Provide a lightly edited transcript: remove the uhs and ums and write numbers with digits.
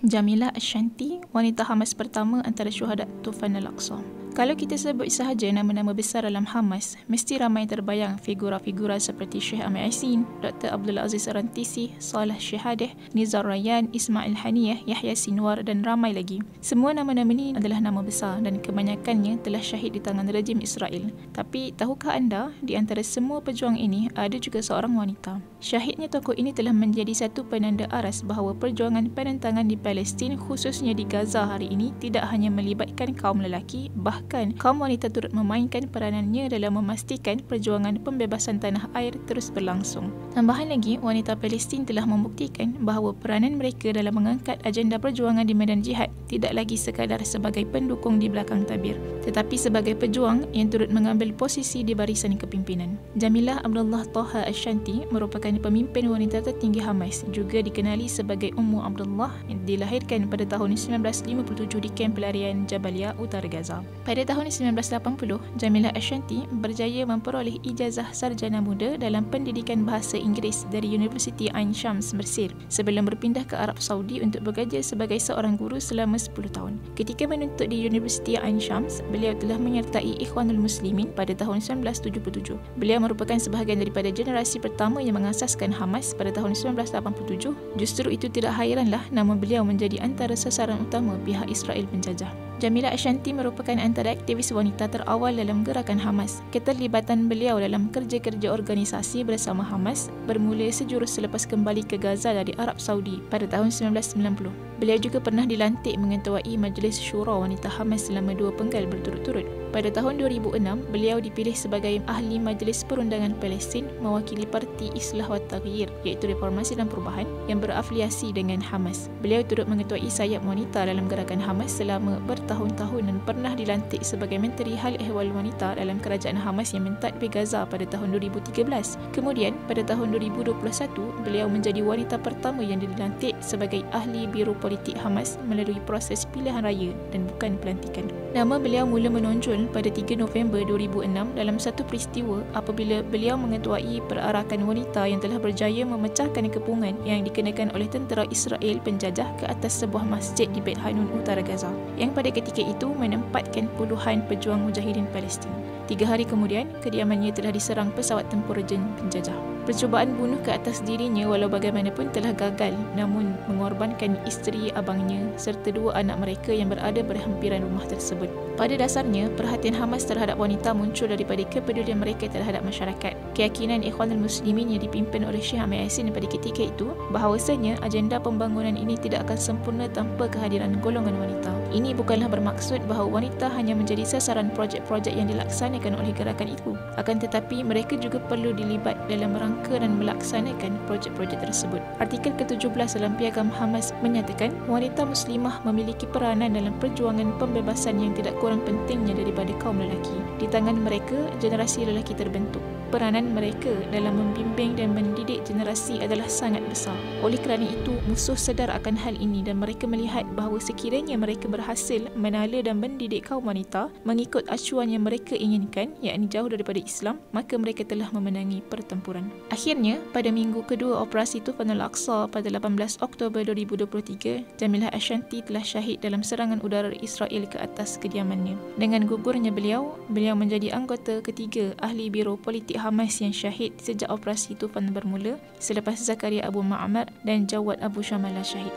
Jamilah Ashanti, wanita Hamas pertama antara syuhada Tufan Al-Aqsa. Kalau kita sebut sahaja nama-nama besar dalam Hamas, mesti ramai terbayang figura-figura seperti Syekh Ahmad Yassin, Dr. Abdul Aziz Rantisi, Saleh Syihadeh, Nizar Rayyan, Ismail Haniyah, Yahya Sinwar dan ramai lagi. Semua nama-nama ini adalah nama besar dan kebanyakannya telah syahid di tangan rejim Israel. Tapi tahukah anda, di antara semua pejuang ini ada juga seorang wanita. Syahidnya tokoh ini telah menjadi satu penanda aras bahawa perjuangan penentangan di Palestin, khususnya di Gaza hari ini, tidak hanya melibatkan kaum lelaki, bahkan kaum wanita turut memainkan peranannya dalam memastikan perjuangan pembebasan tanah air terus berlangsung. Tambahan lagi, wanita Palestin telah membuktikan bahawa peranan mereka dalam mengangkat agenda perjuangan di medan jihad tidak lagi sekadar sebagai pendukung di belakang tabir, tetapi sebagai pejuang yang turut mengambil posisi di barisan kepimpinan. Jamilah Abdullah Taha Ashanti merupakan pemimpin wanita tertinggi Hamas, juga dikenali sebagai Ummu Abdullah, yang dilahirkan pada tahun 1957 di kamp pelarian Jabalia, Utara Gaza. Pada tahun 1980, Jamilah Ashanti berjaya memperoleh ijazah sarjana muda dalam pendidikan bahasa Inggeris dari Universiti Ain Shams, Mesir, sebelum berpindah ke Arab Saudi untuk bekerja sebagai seorang guru selama 10 tahun. Ketika menuntut di Universiti Ain Shams, beliau telah menyertai Ikhwanul Muslimin pada tahun 1977. Beliau merupakan sebahagian daripada generasi pertama yang mengasaskan Hamas pada tahun 1987. Justru itu tidak hairanlah nama beliau menjadi antara sasaran utama pihak Israel penjajah. Jamilah Ashanti merupakan antara aktivis wanita terawal dalam gerakan Hamas. Keterlibatan beliau dalam kerja-kerja organisasi bersama Hamas bermula sejurus selepas kembali ke Gaza dari Arab Saudi pada tahun 1990. Beliau juga pernah dilantik mengetuai Majlis Syura Wanita Hamas selama 2 penggal berturut-turut. Pada tahun 2006, beliau dipilih sebagai ahli Majlis Perundangan Palestin mewakili Parti Islah wa Taghyir, iaitu Reformasi dan Perubahan, yang berafiliasi dengan Hamas. Beliau turut mengetuai sayap wanita dalam gerakan Hamas selama bertahun-tahun dan pernah dilantik sebagai Menteri Hal Ehwal Wanita dalam kerajaan Hamas yang mentadbir Gaza pada tahun 2013. Kemudian, pada tahun 2021, beliau menjadi wanita pertama yang dilantik sebagai ahli Biro Politik Hamas melalui proses pilihan raya dan bukan pelantikan. Nama beliau mula menonjol pada 3 November 2006 dalam satu peristiwa apabila beliau mengetuai perarakan wanita yang telah berjaya memecahkan kepungan yang dikenakan oleh tentera Israel penjajah ke atas sebuah masjid di Beit Hanun, Utara Gaza, yang pada ketika itu menempatkan puluhan pejuang mujahidin Palestin. 3 hari kemudian, kediamannya telah diserang pesawat tempur rejim penjajah. Percubaan bunuh ke atas dirinya walau bagaimanapun telah gagal, namun mengorbankan isteri, abangnya serta 2 anak mereka yang berada berhampiran rumah tersebut. Pada dasarnya, perhatian Hamas terhadap wanita muncul daripada kepedulian mereka terhadap masyarakat. Keyakinan Ikhwanul Muslimin yang dipimpin oleh Syekh Ahmad Yassin pada ketika itu bahawasanya agenda pembangunan ini tidak akan sempurna tanpa kehadiran golongan wanita. Ini bukanlah bermaksud bahawa wanita hanya menjadi sasaran projek-projek yang dilaksanakan oleh gerakan itu. Akan tetapi, mereka juga perlu dilibat dalam rangka dan melaksanakan projek-projek tersebut. Artikel ke-17 dalam Piagam Hamas menyatakan wanita muslimah memiliki peranan dalam perjuangan pembebasan yang tidak kurang pentingnya daripada kaum lelaki. Di tangan mereka, generasi lelaki terbentuk. Peranan mereka dalam membimbing dan mendidik generasi adalah sangat besar. Oleh kerana itu, musuh sedar akan hal ini dan mereka melihat bahawa sekiranya mereka berhasil menala dan mendidik kaum wanita mengikut acuan yang mereka inginkan, yakni jauh daripada Islam, maka mereka telah memenangi pertempuran. Akhirnya, pada minggu kedua operasi Tufan Al-Aqsa pada 18 Oktober 2023, Jamilah Ashanti telah syahid dalam serangan udara Israel ke atas kediamannya. Dengan gugurnya beliau menjadi anggota ketiga ahli Biro Politik Hamas yang syahid sejak operasi Tufan bermula, selepas Zakaria Abu Ma'mar dan Jawad Abu Shamala syahid.